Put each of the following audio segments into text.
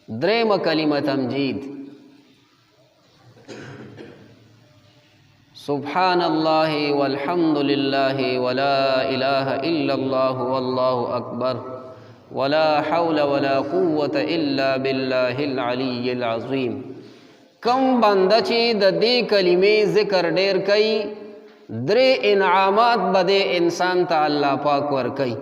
دریم کلمه تمجید. سبحان الله والحمد لله ولا اله الا الله والله اکبر ولا حول ولا قوة الا بالله العلی العظیم. کم بنده چې د دې کلمې ذکر ډیر کوي، درې انعامات به دې انسان ته الله پاک ورکوي.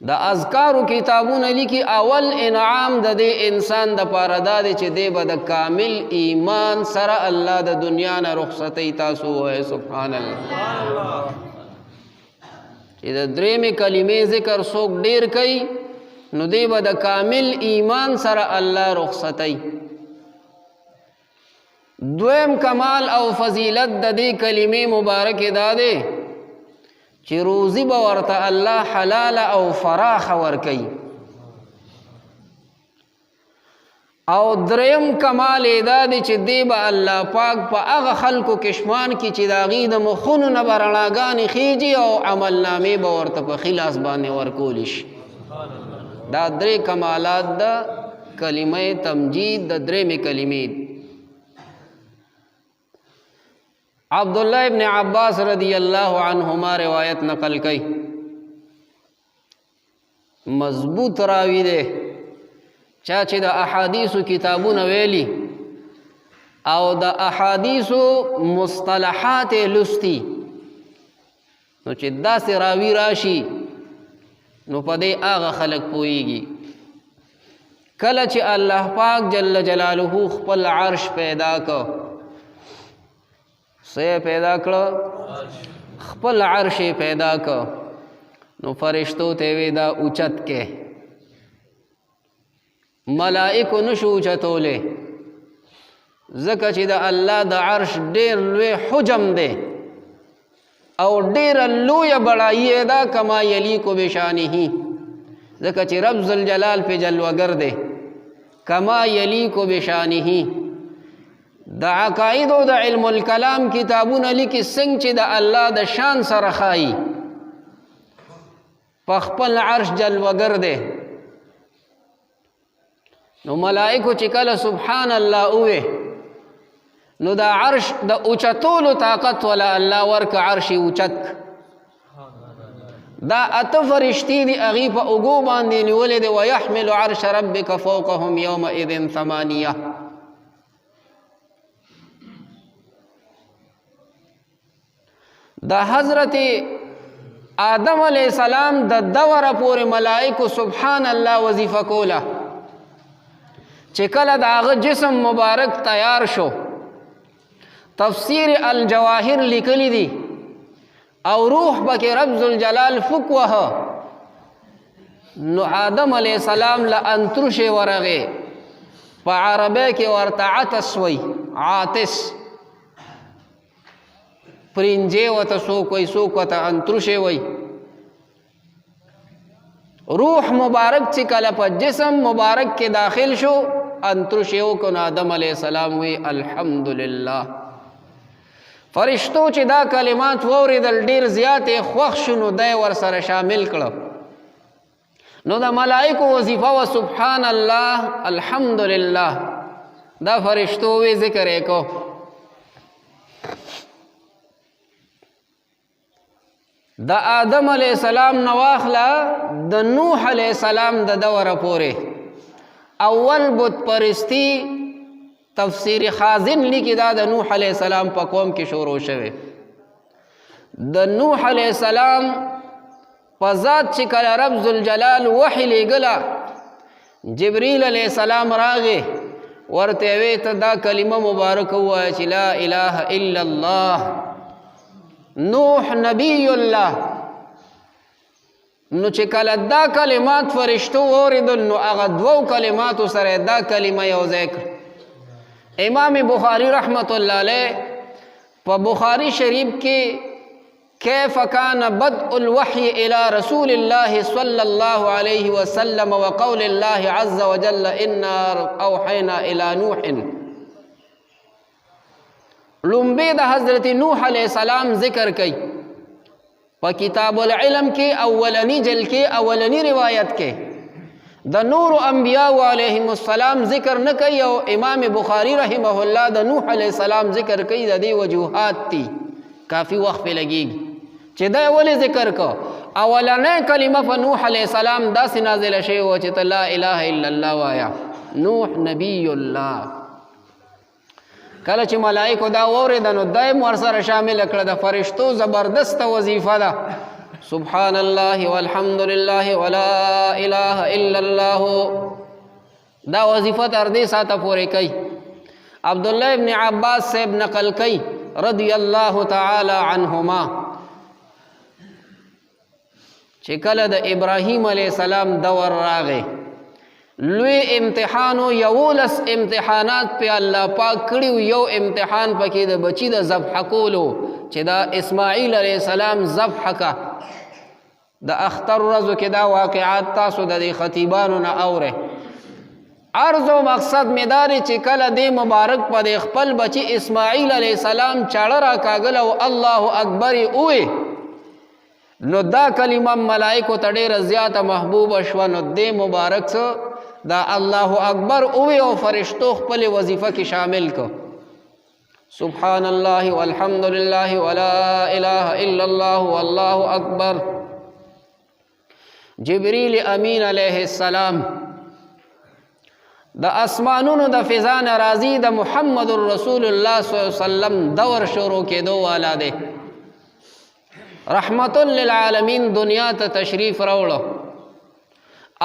د اذکارو کتابونه لیکي اول انعام د دې انسان د پاره دا دی چې دی به د کامل ایمان سره الله د دنیا نه رخصتوي. تاسو ووایئ سبحان الله. چې د درېمې کلمې ذکر څوک ډیر کوي نو دی به د کامل ایمان سره الله رخصتوي. دویم کمال او فضیلت د دې کلمې مبارکې دا دی چې روزی به ورته الله حلال او فراخ ورکوي. او دریم کمال دا دی چې دی به الله پاک په هغه خلکو کې شمار کړي چې د هغې د مخونو نه به رڼاګانې خیږي او عملنامې به ورته په ښي لاس باندې ورکولی شي. دا درې کمالات د کلمه تمجید د درېمې کلمې. عبداللہ ابن عباس رضی اللہ عنہما روایت نقل کئی، مضبوط راوی دے چاچے دا احادیث کتابون ویلی او دا احادیث مصطلحات لستی نو چی دا سی راوی راشی نو پا دے آغا خلق پوئیگی. کل چی اللہ پاک جل جلالہ خپل عرش پیدا کو، سے پیدا کړه خپل عرش پیدا کړه نو فرشتو ته وی دا اوچت کې، ملائکو نشو اوچتوله ځکه چې د الله د عرش ډیر لوی حجم دی او ډیر لوی بڑایی دا کما یلیکو بشانه، ځکه چې رب ذوالجلال په جلوگر دی کما یلیکو بشانه. د عقاید او د علم الکلام کتابونه لیکي څنګه چې د الله د شان سره ښایي، په خپل عرش جلوگر دی. نو ملائکو چې کله سبحان الله اوه نو د عرش د اوچتولو طاقت ولا الله ورک عرش اوچت. دا اته فرشتي دي هغې په اوږو باندې نیولې دي. ویحمل عرش ربک فوقهم یومئذ ثمانیه. دا حضرت آدم علیہ السلام د دوره پورې ملائکو سبحان الله وظیفه کوله. چې کله د هغه جسم مبارک تیار شو، تفسیر الجواهر لیکلی دی او روح بکی رب ذوالجلال فک وه نو آدم علیہ السلام لانترش ورغه په عربی کې ورته عطس وی، عاطس پرنجے وتا سوک وی، سوک وتا انترشے وی. روح مبارک چی کلا پا جسم مبارک کے داخل شو انترشے وکن آدم علیہ السلام وی الحمدللہ. فرشتو چی دا کلمات ووردل ډیر زیات خوښ شنو دای ور سره شامل کړه نو دا ملائکو وظیفه و سبحان الله الحمدللہ. دا فرشتو وی ذکر ایکو. دا آدم علیہ السلام نواخلا دا نوح علیہ السلام دا دور پورے اول بت پرستی تفسیر خازن لکی دا نوح علیہ السلام پا قوم کی شروع شوے. دا نوح علیہ السلام پا ذات چکل رب ذوالجلال وحی لے گلا جبریل علیہ السلام راغے ورتویت دا کلمہ مبارک ہوا ہے لا الہ الا اللہ نوح نبی اللہ. نو چې کله دا کلمات فرشتو اوریدل نو هغه دوو کلماتو سره دا کلمه یو ځای کړه. امام بخاری رحمت الله علیه په بخاری شریف کې کیف کان بدء الوحی الی رسول الله صلی الله علیه وسلم وقول الله عز وجل انا اوحینا الی نوح. لومبے دا حضرت نوح علیہ السلام ذکر کئی پا کتاب العلم کے اولنی جل کے اولنی روایت کے د نور انبیاء علیهم السلام ذکر نه کوي او امام بخاری رحمه الله د نوح علیه السلام ذکر کوي. د دې وجوهات دي کافی وخت په لګیږي چې دا ولې ذکر کو. اولنې کلمه په نوح علیه السلام داسې نازله شوې وه چې ته لا اله الا الله وایا. نوح نبی الله. کله چې ملائکو دا واورېده نو دایم ورسره شامل کړه. د فرشتو زبردسته وظیفه ده سبحان الله والحمد لله ولا اله الا الله. دا وظیفه تر دې ساعته پورې کوي. عبدالله ابن عباس صاحب نقل کوي رضی الله تعالی عنهما چې کله د ابراهیم علیه السلام دور راغی لوی امتحانو 11 امتحانات په الله پاک کړیو. یو امتحان پکې د بچی د ذبح کولو چې دا اسماعیل علیه السلام ذبح کا. د اختر ورځو کې دا واقعات تاسو د خطیبانو نه اورئ. عرض و مقصد مداري چې کله دې مبارک په د خپل بچی اسماعیل علیه السلام چاړه را کاږله او الله اکبر یې اوې نو دا کلمه ملائکو ته ډېره زیاته محبوبه شوه. نو دې مبارک څه دا الله اکبر اوې او فرشتو خپل وظیفه کې شامل کو. سبحان الله والحمد لله ولا اله الا الله والله اکبر. جبریل امین علیه السلام د اسمانونو د فضا نه راځي د محمد رسول الله صلی الله علیه وسلم دور شروع کېدو والا دی. رحمت للعالمین دنیا ته تشریف راوړو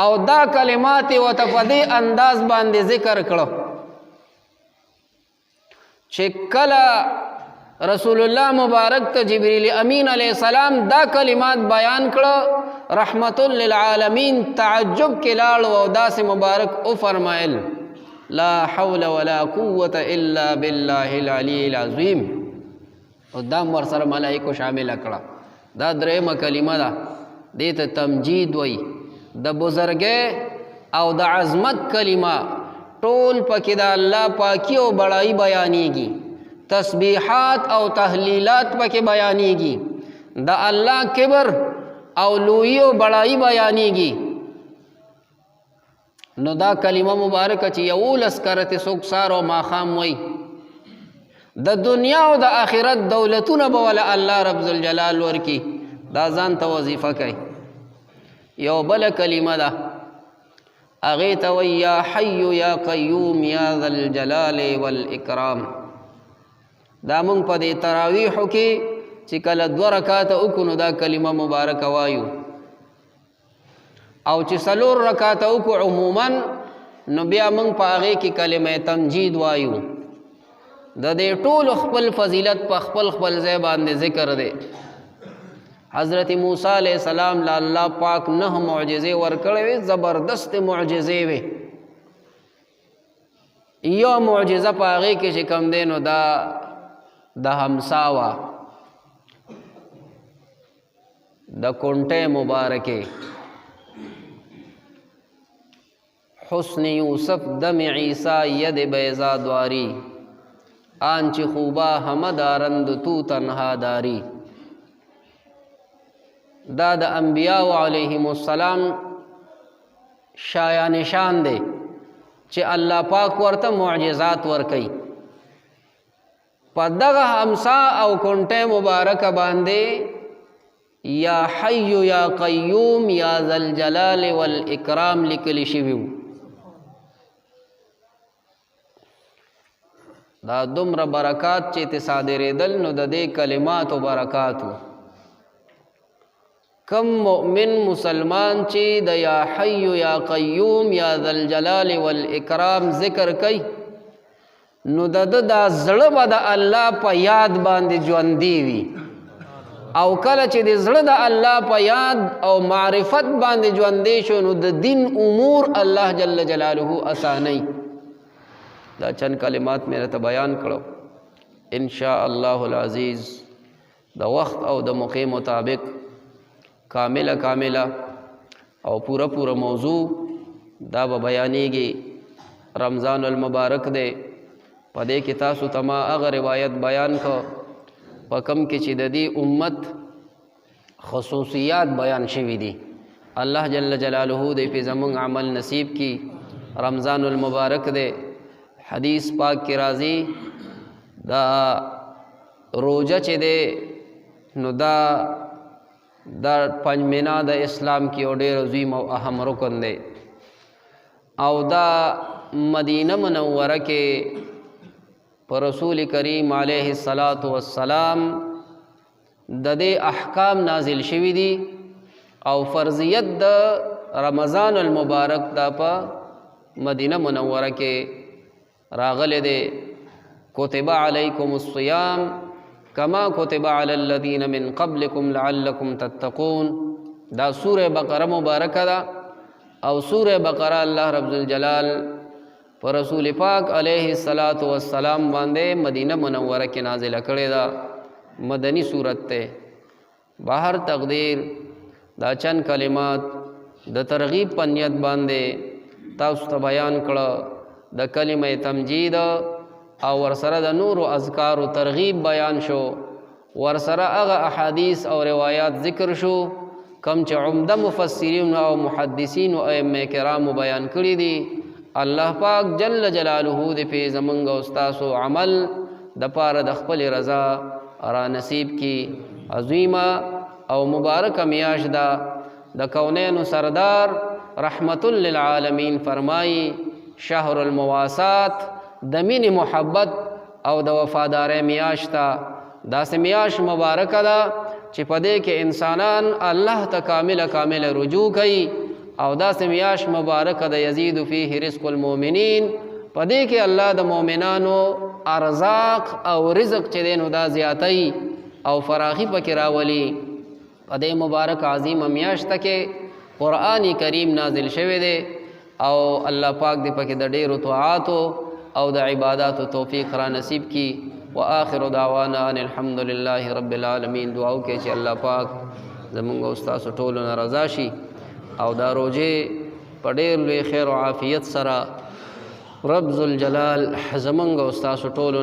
او دا کلمات ورته په دې انداز باندې ذکر کړو چې کله رسول الله مبارک ته جبریل امین علیه السلام دا کلمات بیان کړو رحمت للعالمین تعجب کې لاړ او داسې مبارک او فرمایل لا حول ولا قوة الا بالله العلی العظیم. او دا ورسره ملائکو شامل کړه. دا درېمه کلمه ده دې ته تمجید وایي. د بزرګۍ او د عظمت کلمه ټول پکې د الله پاکي او بڑائی بیانېږي. تسبیحات او تحلیلات پکې بیانېږي. د الله کبر او لوی او بڑائی بیانېږي. نو دا کلمه مبارکه چې 11 کرته څوک سار او ماښام وایي د دنیا او د آخرت دولتونه به ولا الله رب ذوالجلال ورکی. دا ځان ته وظیفه کوي. یو بله کلمه ده هغې ته وایي یا حی یا قیوم یا ذا الجلال والاکرام. دا مونږ په دې تراویحو کې چې کله 2 رکعاته وکړو نو دا کلمه مبارکه وایو او چې 4 رکعاته وکړو عموما نو بیا مونږ په هغې کې کلمه تمجید وایو. د دې ټولو خپل فضیلت په خپل خپل ځای باندې ذکر دی. حضرت موسی علیہ السلام له الله پاک 9 معجزې ورکړې وې. زبردست معجزې وې. یو معجزه په هغې کې چې کوم دی نو دا د همسا وه د کونټې مبارکې حسن یوسف دم عیسی ید بیضا دواری آنچ خوبا همه دارند تو تنها داری. دا د انبیاء علیهم السلام شایع نشان دی چې الله پاک ورته معجزات ورکي. په دغه همسا او کونټه مبارکه باندې یا حی یا قیوم یا ذا الجلال والاکرام لیکل شوی. دا دومره برکات چې ته صادرېدل نو د دې کلمات و برکاتو. کم مؤمن مسلمان چې د یا حی یا قیوم یا ذا الجلال والاکرام ذکر کوي نو د دا زړه به د الله په یاد باندې ژوندی وي. او کله چې د زړه د الله په یاد او معرفت باندې ژوندی شو نو د دین امور الله جل جلاله اساني. دا چند کلمات مې راته بیان کړو. ان شاء الله العزیز د وخت او د موقع مطابق کامله او پورا موضوع دا به بیانېږي. رمضان المبارک دی. په دې کې تاسو ته ما هغه روایت بیان کو په کوم کې چې د دې امت خصوصیات بیان شوي دي. اللہ جل جلالہ دے پہ زمون عمل نصیب کی رمضان المبارک دے حدیث پاک کی راضی دا روجہ چے دے نو دا پنجمنا دا اسلام کی او ډیر عظیم او اہم رکن دے او دا مدینہ منورہ کے پر رسول کریم علیہ السلام دا دے احکام نازل شوی دی او فرضیت دا رمضان المبارک دا پا مدینہ منورہ کے راغل دے کتب علیکم الصیام کما کتب علی الذین من قبلکم لعلکم تتقون دا سورہ بقرہ مبارکہ دا او سورہ بقرہ اللہ رب الجلال پر رسول پاک علیہ السلام باندے مدینہ منورہ کے نازل کڑے دا مدنی صورت تے باہر تقدیر دا چند کلمات دا ترغیب پنیت باندے تاسو بیان کڑا دا کلمہ تمجید او ورسره د نور و اذکار و ترغیب بیان شو ورسره اغا احادیث او روایات ذکر شو کم چه عمده مفسرین او محدثین و ائمه کرام بیان کړي دي الله پاک جل جلاله دې په زمونږ استاسو عمل د پاره د خپل رضا را نصیب کی عظیمه او مبارک میاش دا د کونین سردار رحمت للعالمین فرمائی شهر المواسات د مین محبت او د وفادار میاشتا دا سه میاش مبارک دا چې پدې کې انسانان الله ته کامل رجوع کوي او دا سه میاش مبارک د یزيد فيه رزق المؤمنین پدې کې الله د مؤمنانو ارزاق او رزق چې دینو دا زیاتی او فراخی پکې راولي پدې مبارک عظیم میاشت کې قرآن کریم نازل شوه دی او الله پاک دې پکې د ډېرو طاعاتو او دا عبادات و توفیق را نصیب کی و آخر دعوانا ان الحمدللہ رب العالمین دعاو کے چی اللہ پاک زمونگا استاس ټولو رضا شي او دا روجے پډیر لوی خیر و عافیت سرا رب ذوالجلال زمونگا استاس ټولو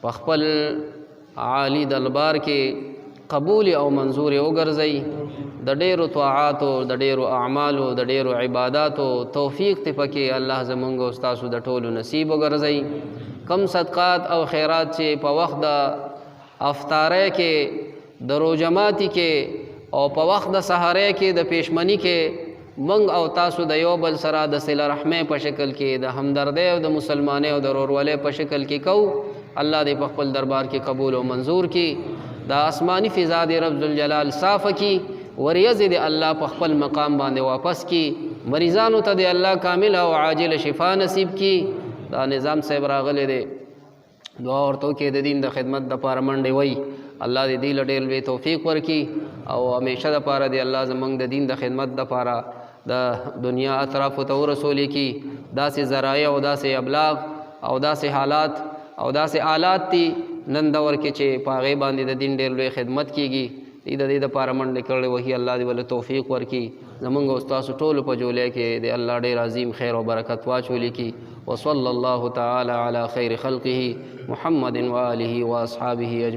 پخپل عالی دلبار کے قبول او منظور وګرځي د ډېرو طاعاتو د ډېرو اعمالو د ډېرو عباداتو توفیق ته پکې الله زمونږ او ستاسو د ټولو نصیب وګرځي کم صدقات او خیرات چې په وخت د افطارۍ کې د روجماتي کې او په وخت د سحرۍ کې د پیشمنی کې منګ او تاسو د یو بل سره د صله رحمۍ په شکل کې د همدردۍ او د مسلمانۍ او د ورورولۍ په شکل کې کو الله دې په خپل دربار کې قبول او منظور کړي دا آسمانی فضا دې رب ذوالجلال صاف کی وریز دې الله په خپل مقام باندې واپس کی مریضانو ته دې الله کامل او عاجل شفا نصیب کی دا نظام صاحب راغلی دې دعا ورته کې د دین د خدمت د پاره منډې وای الله دې دې ډېر لوی توفیق ورکي او همیشه د پاره دې الله زمونږ د دین د خدمت د پاره د دنیا اطراف ته رسول کی داسې ذرایع او داسې ابلاغ او داسې حالات او داسې آلات تی نن دور کې چې پاغې باندې د دین ډېر لوی خدمت کیږي د دې دپاره منډې کړې وهي الله دې ول توفیق ورکړي زمونږ او ستاسو ټولو په جولۍ کې د الله ډېر عظیم خیر او برکت واچولی کی وصلی الله تعالی علی خیر خلقه محمد و آله و اصحابه اجمعین.